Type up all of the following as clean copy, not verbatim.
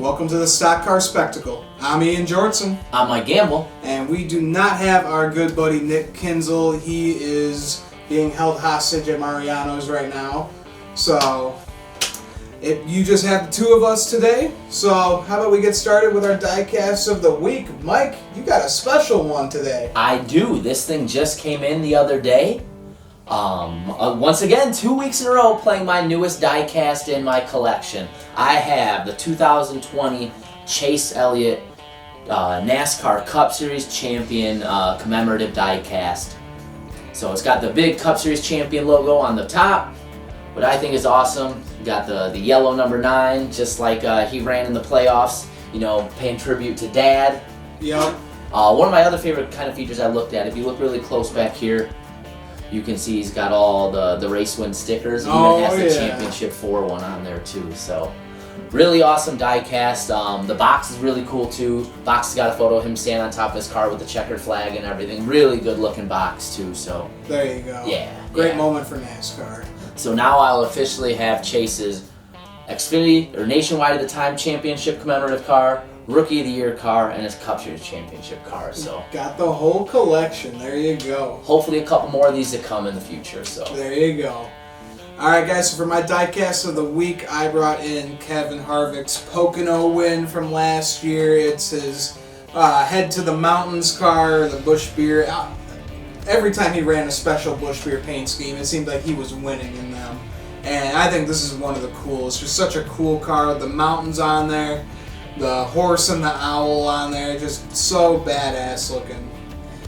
Welcome to the Stock Car Spectacle. I'm Ian Jortson. I'm Mike Gamble. And we do not have our good buddy Nick Kinzel. He is being held hostage at Mariano's right now. So, you just have the two of us today. So, how about we get started with our Diecast of the week? Mike, you got a special one today. I do. This thing just came in the other day. Once again, 2 weeks in a row playing my newest diecast in my collection. I have the 2020 Chase Elliott NASCAR Cup Series Champion commemorative diecast. So it's got the big Cup Series Champion logo on the top. What I think is awesome, you got the yellow number 9, just like he ran in the playoffs, paying tribute to Dad. Yep. One of my other favorite kind of features I looked at, if you look really close back here, you can see he's got all the race win stickers. He even has the Championship 4 one on there too. So really awesome diecast. The box is really cool too. Box has got a photo of him standing on top of his car with the checkered flag and everything. Really good looking box too. So there you go. Yeah. Great moment for NASCAR. So now I'll officially have Chase's Xfinity or Nationwide at the Time Championship commemorative car, Rookie of the Year car, and his Cup Series Championship car. So got the whole collection. There you go. Hopefully a couple more of these to come in the future. So there you go. All right, guys. So for my diecast of the week, I brought in Kevin Harvick's Pocono win from last year. It's his Head to the Mountains car, the Busch Beer. Every time he ran a special Busch Beer paint scheme, it seemed like he was winning in them. And I think this is one of the coolest. Just such a cool car. The mountains on there. The horse and the owl on there, just so badass looking.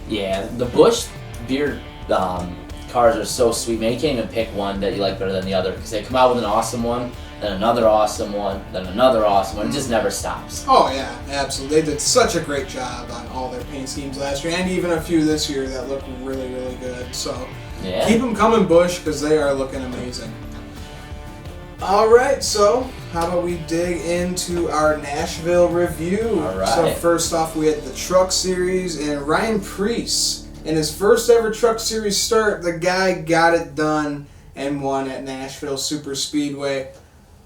Yeah, the Busch Beer cars are so sweet, man. You can't even pick one that you like better than the other because they come out with an awesome one, then another awesome one, then another awesome one. It just never stops. Oh yeah, absolutely. They did such a great job on all their paint schemes last year, and even a few this year that look really, really good. So yeah, keep them coming, Busch, because they are looking amazing. Alright, so how about we dig into our Nashville review? Alright. So first off, we had the Truck Series, and Ryan Preece, in his first ever Truck Series start, the guy got it done and won at Nashville Superspeedway.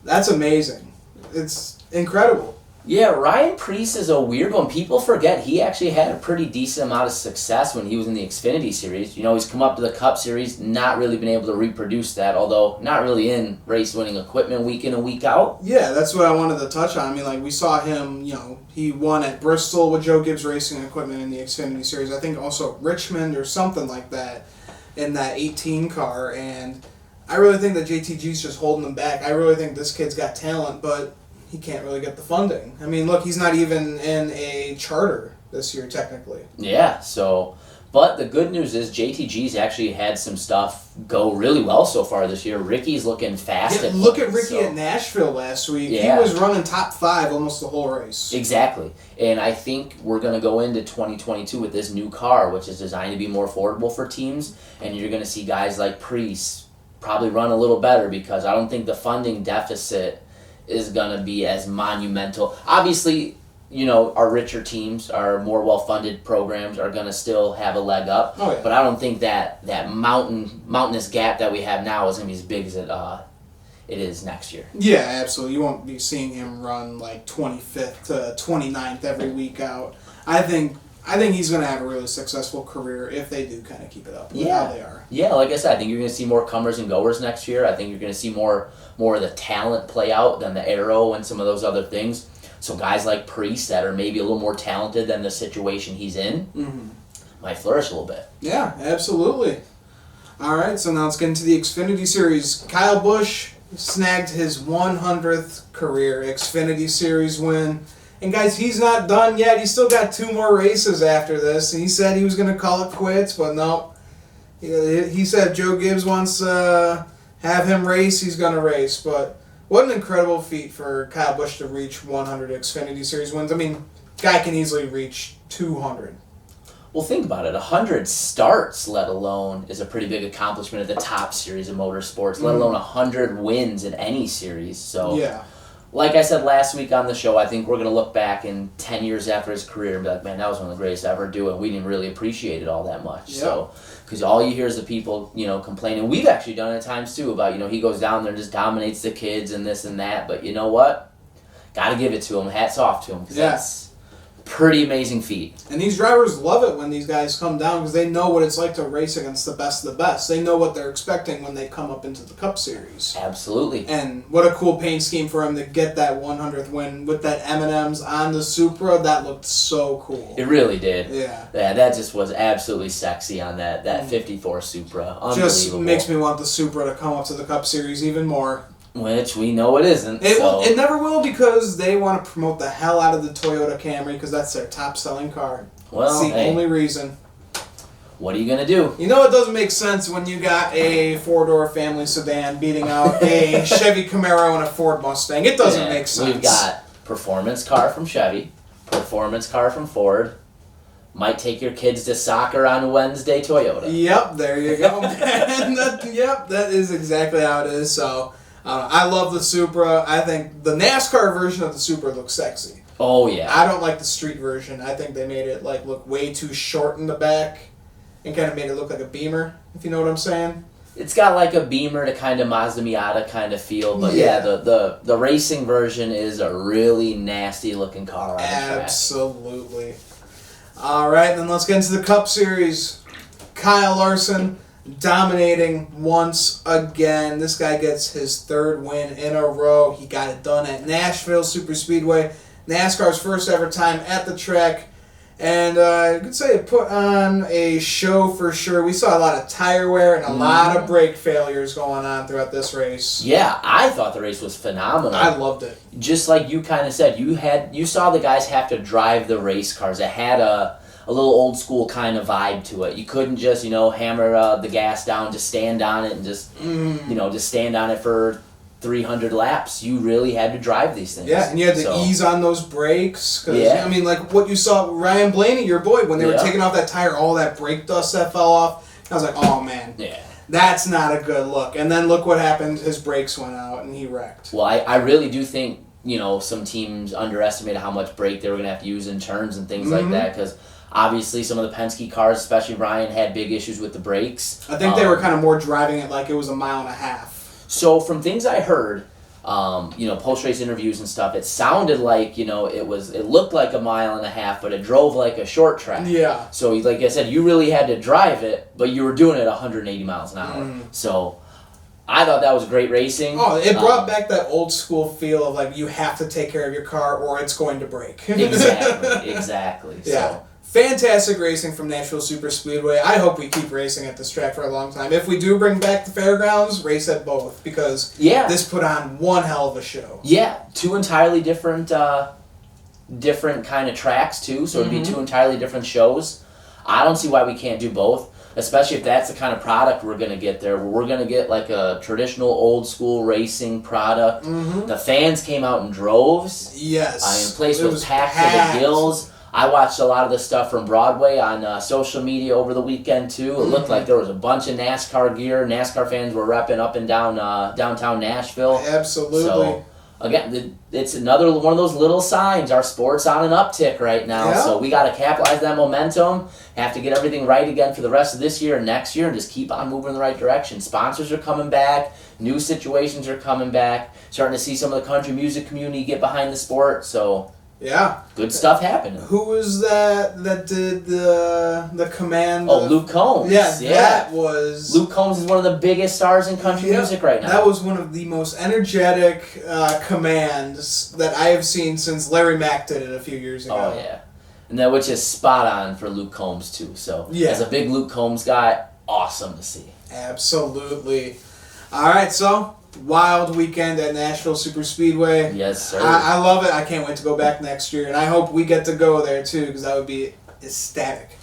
That's amazing. It's incredible. Yeah, Ryan Preece is a weird one. People forget he actually had a pretty decent amount of success when he was in the Xfinity Series. He's come up to the Cup Series, not really been able to reproduce that, although not really in race-winning equipment week in and week out. Yeah, that's what I wanted to touch on. I mean, we saw him, he won at Bristol with Joe Gibbs Racing Equipment in the Xfinity Series. I think also Richmond or something like that in that 18 car, and I really think that JTG's just holding him back. I really think this kid's got talent, but he can't really get the funding. I mean, look, he's not even in a charter this year, technically. Yeah, but the good news is JTG's actually had some stuff go really well so far this year. Ricky's looking fast. Yeah, look at Ricky at Nashville last week. Yeah. He was running top 5 almost the whole race. Exactly. And I think we're going to go into 2022 with this new car, which is designed to be more affordable for teams, and you're going to see guys like Preece probably run a little better because I don't think the funding deficit is going to be as monumental. Obviously, our richer teams, our more well-funded programs are going to still have a leg up. Oh, yeah. But I don't think that mountainous gap that we have now is going to be as big as it is next year. Yeah, absolutely. You won't be seeing him run like 25th to 29th every week out. I think he's going to have a really successful career if they do kind of keep it up with how they are. Yeah, like I said, I think you're going to see more comers and goers next year. I think you're going to see more of the talent play out than the aero and some of those other things. So guys like Preece that are maybe a little more talented than the situation he's in might flourish a little bit. Yeah, absolutely. All right, so now let's get into the Xfinity Series. Kyle Busch snagged his 100th career Xfinity Series win. And guys, he's not done yet. He's still got 2 more races after this. And he said he was going to call it quits, but no. He said Joe Gibbs wants to have him race, he's going to race. But what an incredible feat for Kyle Busch to reach 100 Xfinity Series wins. I mean, guy can easily reach 200. Well, think about it. 100 starts, let alone, is a pretty big accomplishment at the top series of motorsports, let alone 100 wins in any series. So, yeah. Like I said last week on the show, I think we're going to look back in 10 years after his career and be like, man, that was one of the greatest I ever do, and we didn't really appreciate it all that much. Yeah. So, because all you hear is the people, complaining. We've actually done it at times, too, about, he goes down there and just dominates the kids and this and that. But you know what? got to give it to him. Hats off to him, because Yeah. that's pretty amazing feat. And these drivers love it when these guys come down because they know what it's like to race against the best of the best. They know what they're expecting when they come up into the Cup Series. Absolutely. And what a cool paint scheme for him to get that 100th win with that M&M's on the Supra. That looked so cool. It really did. Yeah. Yeah, that just was absolutely sexy on that 54 Supra. Unbelievable. Just makes me want the Supra to come up to the Cup Series even more. Which we know it isn't. It never will because they want to promote the hell out of the Toyota Camry because that's their top selling car. Well, that's the only reason. What are you going to do? You know it doesn't make sense when you got a four-door family sedan beating out a Chevy Camaro and a Ford Mustang. It doesn't make sense. We've got performance car from Chevy, performance car from Ford. Might take your kids to soccer on a Wednesday, Toyota. Yep, there you go. That is exactly how it is. So I love the Supra. I think the NASCAR version of the Supra looks sexy. Oh, yeah. I don't like the street version. I think they made it look way too short in the back and kind of made it look like a Beamer, if you know what I'm saying. It's got like a Beamer to kind of Mazda Miata kind of feel, but the racing version is a really nasty looking car on the track. Absolutely. All right, then let's get into the Cup Series. Kyle Larson dominating once again. This guy gets his third win in a row. He got it done at Nashville Superspeedway, NASCAR's first ever time at the track. And I could say it put on a show for sure. We saw a lot of tire wear and a lot of brake failures going on throughout this race. Yeah, I thought the race was phenomenal. I loved it. Just like you kind of said, you saw the guys have to drive the race cars. It had a little old school kind of vibe to it. You couldn't just, hammer the gas down, just stand on it and just stand on it for 300 laps. You really had to drive these things. Yeah, and you had to ease on those brakes. I mean, like what you saw Ryan Blaney, your boy, when they were taking off that tire, all that brake dust that fell off. I was like, oh man. Yeah. That's not a good look. And then look what happened. His brakes went out and he wrecked. Well, I really do think, some teams underestimated how much brake they were going to have to use in turns and things like that, because obviously some of the Penske cars, especially Ryan, had big issues with the brakes. I think they were kind of more driving it like it was a mile and a half. So from things I heard, post-race interviews and stuff, it sounded like, it looked like a mile and a half, but it drove like a short track. Yeah. So like I said, you really had to drive it, but you were doing it 180 miles an hour. So I thought that was great racing. Oh, it brought back that old school feel of like you have to take care of your car or it's going to break. Exactly. Yeah. So. Fantastic racing from Nashville Superspeedway. I hope we keep racing at this track for a long time. If we do bring back the fairgrounds, race at both because this put on one hell of a show. Yeah, two entirely different kind of tracks too, so it'd be two entirely different shows. I don't see why we can't do both, especially if that's the kind of product we're going to get there. We're going to get like a traditional old school racing product. The fans came out in droves. Yes. The place was packed to the gills. I watched a lot of the stuff from Broadway on social media over the weekend too. It looked like there was a bunch of NASCAR gear. NASCAR fans were repping up and down downtown Nashville. Absolutely. So, again, it's another one of those little signs. Our sport's on an uptick right now, so we got to capitalize that momentum. Have to get everything right again for the rest of this year and next year, and just keep on moving in the right direction. Sponsors are coming back. New situations are coming back. Starting to see some of the country music community get behind the sport. So. Yeah. Good stuff happening. Who was that did the command? Oh, Luke Combs. Yeah, that was... Luke Combs is one of the biggest stars in country music right now. That was one of the most energetic commands that I have seen since Larry Mack did it a few years ago. Oh, yeah. And that which is spot on for Luke Combs, too. So, as a big Luke Combs guy, awesome to see. Absolutely. All right, so... wild weekend at Nashville Superspeedway. Yes, sir. I love it. I can't wait to go back next year, and I hope we get to go there too, because that would be ecstatic.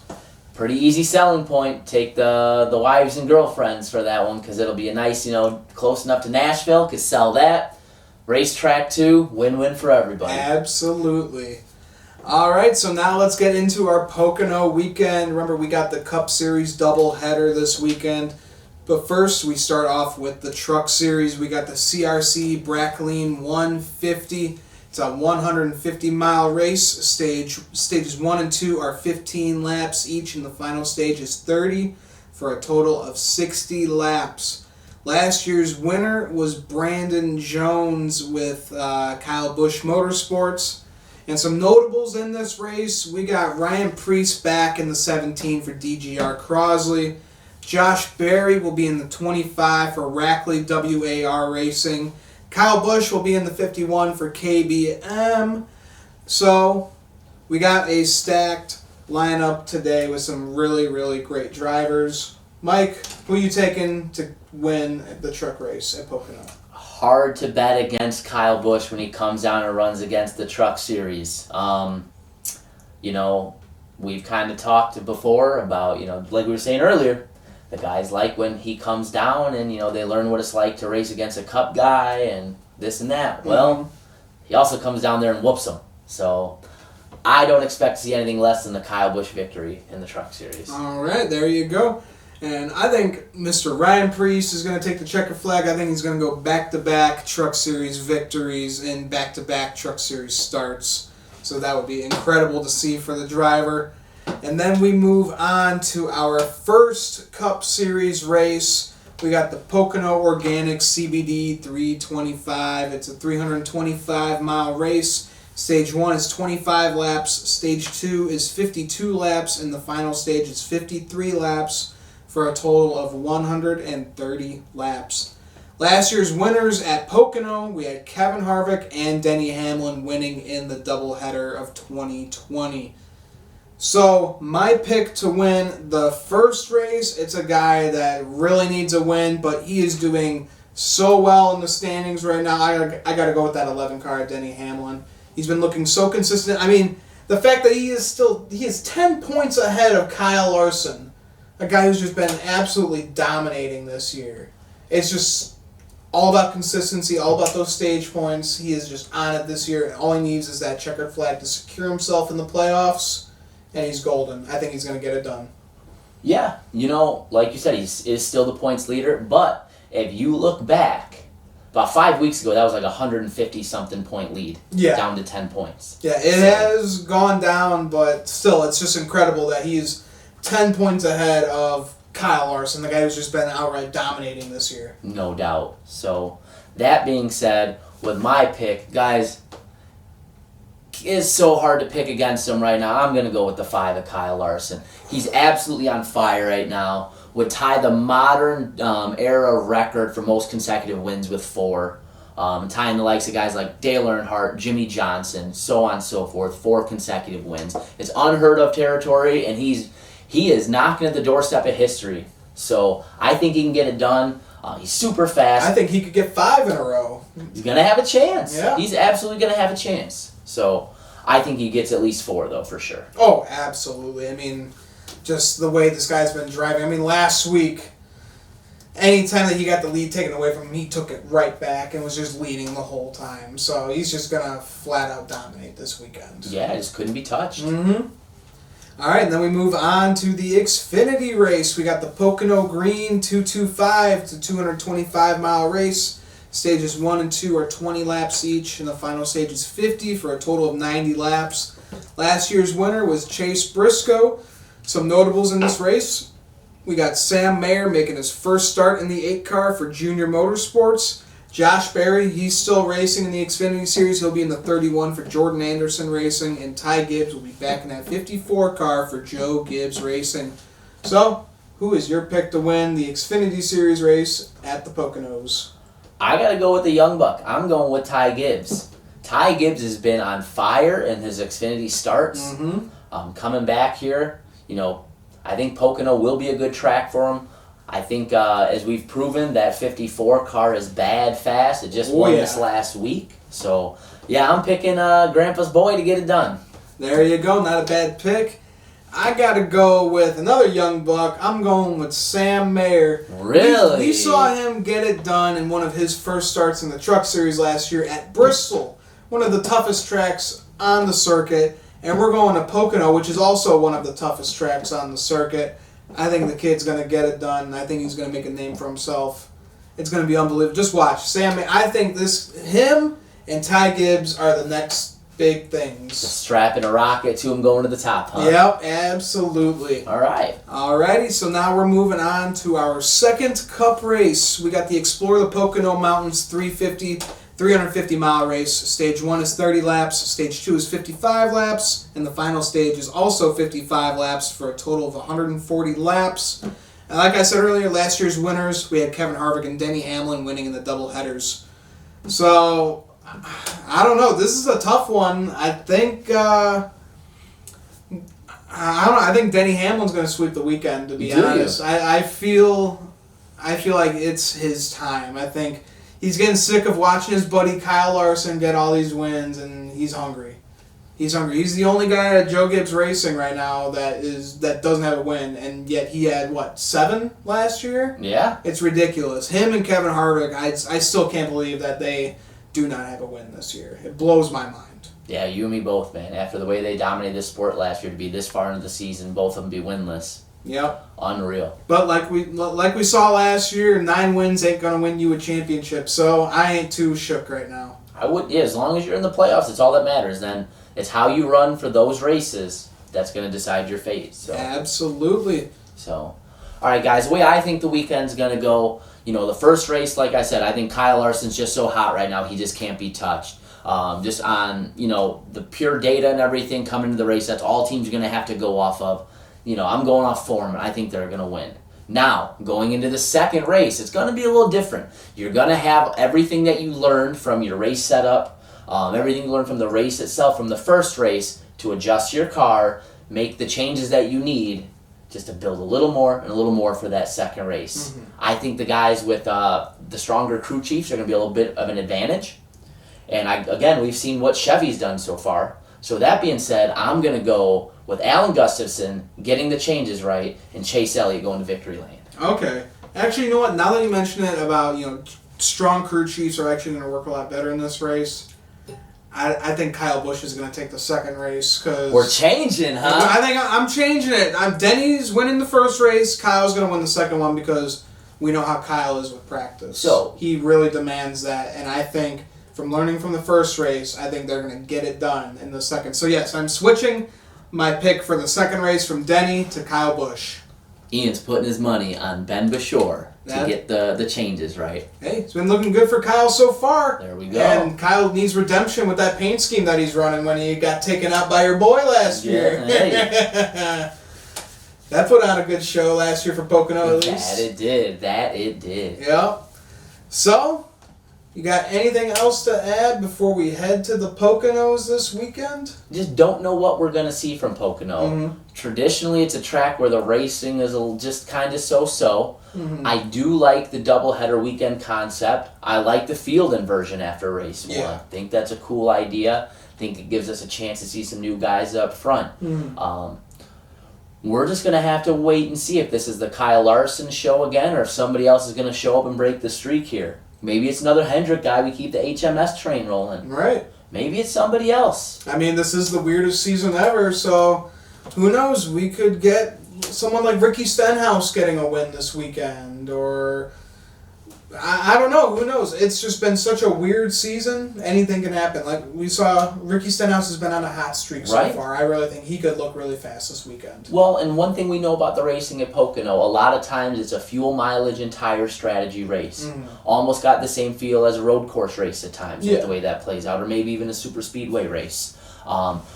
Pretty easy selling point. Take the wives and girlfriends for that one, because it'll be a nice, close enough to Nashville. Could sell that. Racetrack too. Win-win for everybody. Absolutely. All right, so now let's get into our Pocono weekend. Remember, we got the Cup Series doubleheader this weekend. But first, we start off with the Truck Series. We got the CRC Brackeline 150. It's a 150-mile race. Stages 1 and 2 are 15 laps each, and the final stage is 30 for a total of 60 laps. Last year's winner was Brandon Jones with Kyle Busch Motorsports. And some notables in this race, we got Ryan Preece back in the 17 for DGR Crosley. Josh Berry will be in the 25 for Rackley WAR Racing. Kyle Busch will be in the 51 for KBM. So, we got a stacked lineup today with some really, really great drivers. Mike, who are you taking to win the truck race at Pocono? Hard to bet against Kyle Busch when he comes down and runs against the Truck Series. We've kind of talked before about, like we were saying earlier, the guys like when he comes down and, they learn what it's like to race against a Cup guy and this and that. Well, he also comes down there and whoops them. So I don't expect to see anything less than the Kyle Busch victory in the Truck Series. All right, there you go. And I think Mr. Ryan Preece is going to take the checker flag. I think he's going to go back-to-back Truck Series victories and back-to-back Truck Series starts. So that would be incredible to see for the driver. And then we move on to our first Cup Series race. We got the Pocono Organic CBD 325. It's a 325-mile race. Stage 1 is 25 laps. Stage 2 is 52 laps. And the final stage is 53 laps. For a total of 130 laps. Last year's winners at Pocono, we had Kevin Harvick and Denny Hamlin winning in the doubleheader of 2020. So, my pick to win the first race, it's a guy that really needs a win, but he is doing so well in the standings right now. I got to go with that 11 car, Denny Hamlin. He's been looking so consistent. I mean, the fact that he is 10 points ahead of Kyle Larson. A guy who's just been absolutely dominating this year. It's just all about consistency, all about those stage points. He is just on it this year. All he needs is that checkered flag to secure himself in the playoffs, and he's golden. I think he's going to get it done. Yeah, like you said, he is still the points leader. But if you look back, about 5 weeks ago, that was like a 150-something point lead. Yeah. Down to 10 points. Yeah, it has gone down, but still, it's just incredible that he's 10 points ahead of Kyle Larson, the guy who's just been outright dominating this year. No doubt. So, that being said, with my pick, guys, it's so hard to pick against him right now. I'm going to go with the 5 of Kyle Larson. He's absolutely on fire right now. Would tie the modern era record for most consecutive wins with 4. Tying the likes of guys like Dale Earnhardt, Jimmy Johnson, so on and so forth. 4 consecutive wins. It's unheard of territory, and he is knocking at the doorstep of history. So I think he can get it done. He's super fast. I think he could get 5 in a row. He's going to have a chance. Yeah. He's absolutely going to have a chance. So I think he gets at least 4, though, for sure. Oh, absolutely. I mean, just the way this guy's been driving. I mean, last week, anytime that he got the lead taken away from him, he took it right back and was just leading the whole time. So he's just going to flat out dominate this weekend. Yeah, just couldn't be touched. Mm-hmm. All right, and then we move on to the Xfinity race. We got the Pocono Green 225. It's a 225-mile race. Stages 1 and 2 are 20 laps each, and the final stage is 50 for a total of 90 laps. Last year's winner was Chase Briscoe. Some notables in this race. We got Sam Mayer making his first start in the 8 car for Junior Motorsports. Josh Berry, he's still racing in the Xfinity Series. He'll be in the 31 for Jordan Anderson Racing. And Ty Gibbs will be back in that 54 car for Joe Gibbs Racing. So, who is your pick to win the Xfinity Series race at the Poconos? I got to go with the young buck. I'm going with Ty Gibbs. Ty Gibbs has been on fire in his Xfinity starts. Mm-hmm. Coming back here, I think Pocono will be a good track for him. I think, as we've proven, that 54 car is bad fast. It just won this last week. So, yeah, I'm picking Grandpa's boy to get it done. There you go. Not a bad pick. I got to go with another young buck. I'm going with Sam Mayer. Really? We saw him get it done in one of his first starts in the Truck Series last year at Bristol, one of the toughest tracks on the circuit. And we're going to Pocono, which is also one of the toughest tracks on the circuit. I think the kid's going to get it done. I think he's going to make a name for himself. It's going to be unbelievable. Just watch. I think him and Ty Gibbs are the next big things. Strapping a rocket to him going to the top, huh? Yep, absolutely. All right. Alrighty, so now we're moving on to our second Cup race. We got the Explore the Pocono Mountains 350-mile race. Stage 1 is 30 laps, Stage 2 is 55 laps, and the final stage is also 55 laps for a total of 140 laps. And like I said earlier, last year's winners, we had Kevin Harvick and Denny Hamlin winning in the double headers. So, I don't know. This is a tough one. I think I don't know. I think Denny Hamlin's going to sweep the weekend. To be honest, I feel like it's his time. I think he's getting sick of watching his buddy Kyle Larson get all these wins, and he's hungry. He's hungry. He's the only guy at Joe Gibbs Racing right now that doesn't have a win, and yet he had 7 last year. Yeah, it's ridiculous. Him and Kevin Harvick, I still can't believe that they do not have a win this year. It blows my mind. Yeah, you and me both, man. After the way they dominated this sport last year, to be this far into the season, both of them be winless. Yep. Unreal. But like we saw last year, 9 wins ain't gonna win you a championship. So I ain't too shook right now. As long as you're in the playoffs, it's all that matters. Then it's how you run for those races that's going to decide your fate. So. Absolutely. So, all right, guys. The way I think the weekend's going to go, the first race, like I said, I think Kyle Larson's just so hot right now, he just can't be touched. Just on, the pure data and everything coming to the race, that's all teams are going to have to go off of. I'm going off form, and I think they're going to win. Now, going into the second race, it's going to be a little different. You're going to have everything that you learned from your race setup, everything you learned from the race itself, from the first race, to adjust your car, make the changes that you need just to build a little more and a little more for that second race. Mm-hmm. I think the guys with the stronger crew chiefs are going to be a little bit of an advantage. And we've seen what Chevy's done so far. So that being said, I'm going to go with Alan Gustafson getting the changes right and Chase Elliott going to victory lane. Okay. Actually, you know what? Now that you mention it about, strong crew chiefs are actually going to work a lot better in this race, I think Kyle Busch is going to take the second race. Cause we're changing, huh? I think I'm changing it. Denny's winning the first race. Kyle's going to win the second one because we know how Kyle is with practice. So he really demands that, and I think from learning from the first race, I think they're going to get it done in the second. So yes, I'm switching my pick for the second race from Denny to Kyle Busch. Ian's putting his money on Ben Bashore to get the changes right. Hey, it's been looking good for Kyle so far. There we go. And Kyle needs redemption with that paint scheme that he's running when he got taken out by your boy last year. Hey. That put on a good show last year for Pocono, at least. That it did. Yep. So, you got anything else to add before we head to the Poconos this weekend? Just don't know what we're going to see from Pocono. Mm-hmm. Traditionally, it's a track where the racing is just kind of so-so. Mm-hmm. I do like the doubleheader weekend concept. I like the field inversion after race 1. I think that's a cool idea. I think it gives us a chance to see some new guys up front. Mm-hmm. We're just going to have to wait and see if this is the Kyle Larson show again or if somebody else is going to show up and break the streak here. Maybe it's another Hendrick guy. We keep the HMS train rolling. Right. Maybe it's somebody else. I mean, this is the weirdest season ever, so who knows? We could get someone like Ricky Stenhouse getting a win this weekend, or I don't know. Who knows? It's just been such a weird season. Anything can happen. Like we saw, Ricky Stenhouse has been on a hot streak so far. I really think he could look really fast this weekend. Well, and one thing we know about the racing at Pocono, a lot of times it's a fuel mileage and tire strategy race. Mm-hmm. Almost got the same feel as a road course race at times with the way that plays out, or maybe even a super speedway race.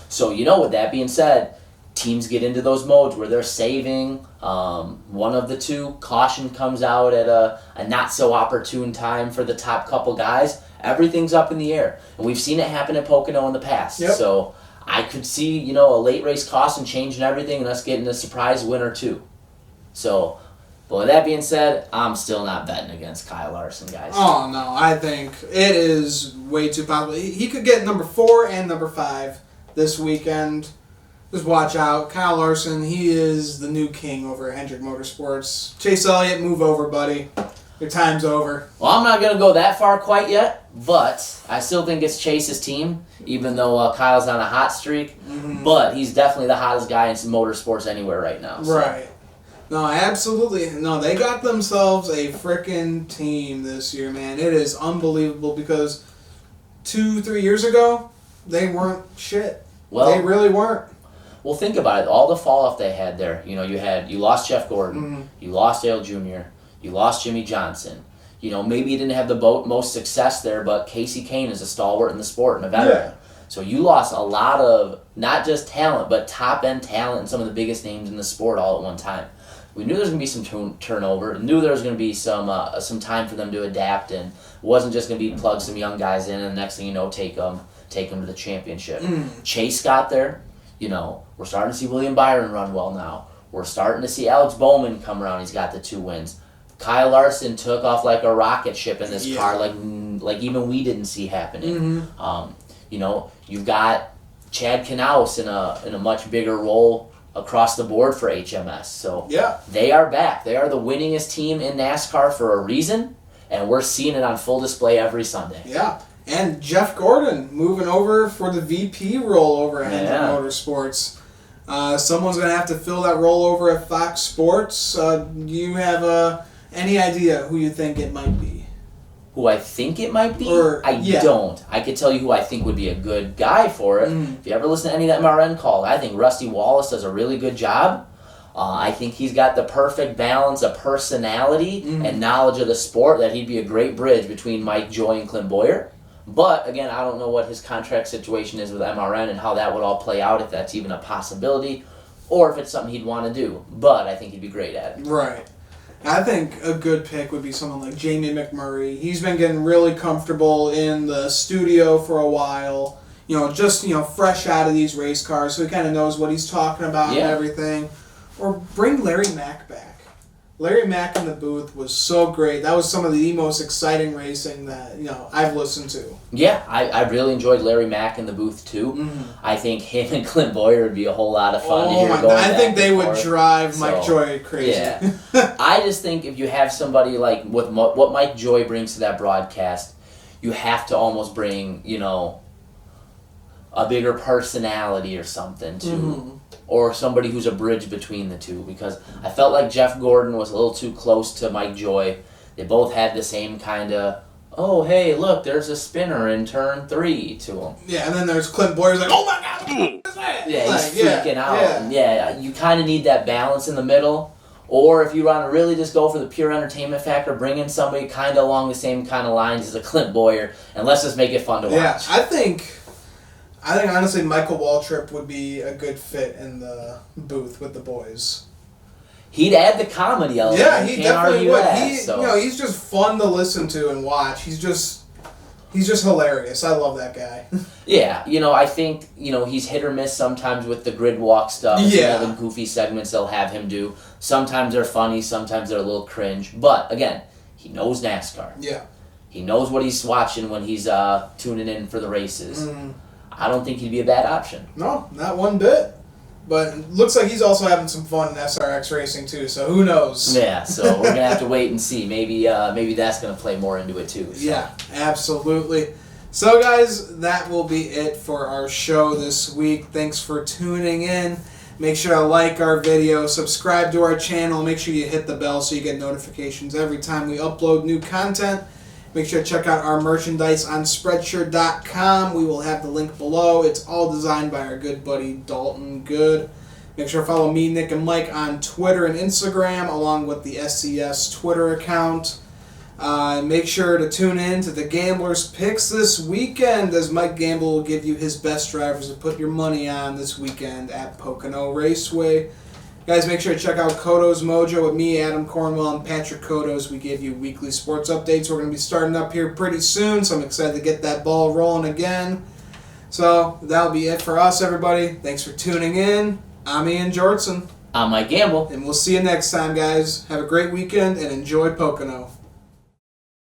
So with that being said, teams get into those modes where they're saving one of the two. Caution comes out at a not so opportune time for the top couple guys. Everything's up in the air. And we've seen it happen at Pocono in the past. Yep. So I could see, a late race caution changing everything and us getting a surprise win or two. So, but with that being said, I'm still not betting against Kyle Larson, guys. Oh, no. I think it is way too possible. He could get number 4 and number 5 this weekend. Just watch out. Kyle Larson, he is the new king over at Hendrick Motorsports. Chase Elliott, move over, buddy. Your time's over. Well, I'm not going to go that far quite yet, but I still think it's Chase's team, even though Kyle's on a hot streak. Mm-hmm. But he's definitely the hottest guy in motorsports anywhere right now. So. Right. No, absolutely. No, they got themselves a frickin' team this year, man. It is unbelievable because 2-3 years ago, they weren't shit. Well, they really weren't. Well, think about it. All the fall off they had there. You know, you lost Jeff Gordon, you lost Dale Jr., you lost Jimmy Johnson. You know, maybe you didn't have the most success there, but Casey Kane is a stalwart in the sport and a veteran. Yeah. So you lost a lot of not just talent, but top-end talent and some of the biggest names in the sport all at one time. We knew there was going to be some turnover. Knew there was going to be some time for them to adapt, and it wasn't just going to be plug some young guys in and the next thing you know, take them to the championship. Chase got there. You know, we're starting to see William Byron run well now. We're starting to see Alex Bowman come around. He's got the 2 wins. Kyle Larson took off like a rocket ship in this car, like even we didn't see happening. You know, you've got Chad Knaus in a much bigger role across the board for HMS. So they are back. They are the winningest team in NASCAR for a reason, and we're seeing it on full display every Sunday. Yeah. And Jeff Gordon moving over for the VP role over at Hendrick Motorsports. Someone's going to have to fill that role over at Fox Sports. Do you have any idea who you think it might be? Who I think it might be? I Yeah. don't. I could tell you who I think would be a good guy for it. If you ever listen to any of that MRN call, I think Rusty Wallace does a really good job. I think he's got the perfect balance of personality and knowledge of the sport that he'd be a great bridge between Mike Joy and Clint Boyer. But, again, I don't know what his contract situation is with MRN and how that would all play out, if that's even a possibility, or if it's something he'd want to do. But I think he'd be great at it. Right. I think a good pick would be someone like Jamie McMurray. He's been getting really comfortable in the studio for a while. You know, just, fresh out of these race cars, so he kind of knows what he's talking about and everything. Or bring Larry Mack back. Larry Mack in the booth was so great. That was some of the most exciting racing that, I've listened to. Yeah, I really enjoyed Larry Mack in the booth, too. I think him and Clint Boyer would be a whole lot of fun to hear going I think they would drive Mike Joy crazy. Yeah. I just think if you have somebody like with what Mike Joy brings to that broadcast, you have to almost bring, a bigger personality or something, too. Or somebody who's a bridge between the two, because I felt like Jeff Gordon was a little too close to Mike Joy. They both had the same kind of, oh, hey, look, there's a spinner in turn 3 to them. Yeah, and then there's Clint Boyer's like, oh my God, what is that? Yeah, he's freaking out. Yeah. And you kind of need that balance in the middle. Or if you want to really just go for the pure entertainment factor, bring in somebody kind of along the same kind of lines as a Clint Boyer, and let's just make it fun to watch. Yeah, I think honestly Michael Waltrip would be a good fit in the booth with the boys. He'd add the comedy element. Yeah, he definitely would. He's just fun to listen to and watch. He's just hilarious. I love that guy. Yeah, I think, he's hit or miss sometimes with the grid walk stuff. Yeah. Some of the goofy segments they'll have him do. Sometimes they're funny, sometimes they're a little cringe. But, again, he knows NASCAR. Yeah. He knows what he's watching when he's tuning in for the races. I don't think he'd be a bad option. No, not one bit. But it looks like he's also having some fun in SRX racing too, so who knows? Yeah, so we're going to have to wait and see. Maybe that's going to play more into it too. So. Yeah, absolutely. So guys, that will be it for our show this week. Thanks for tuning in. Make sure to like our video, subscribe to our channel, make sure you hit the bell so you get notifications every time we upload new content. Make sure to check out our merchandise on Spreadshirt.com. We will have the link below. It's all designed by our good buddy Dalton Good. Make sure to follow me, Nick, and Mike on Twitter and Instagram, along with the SCS Twitter account. Make sure to tune in to the Gamblers Picks this weekend, as Mike Gamble will give you his best drivers to put your money on this weekend at Pocono Raceway. Guys, make sure to check out Kodo's Mojo with me, Adam Cornwell, and Patrick Kodos. We give you weekly sports updates. We're going to be starting up here pretty soon, so I'm excited to get that ball rolling again. So that'll be it for us, everybody. Thanks for tuning in. I'm Ian Jortson. I'm Mike Gamble. And we'll see you next time, guys. Have a great weekend and enjoy Pocono.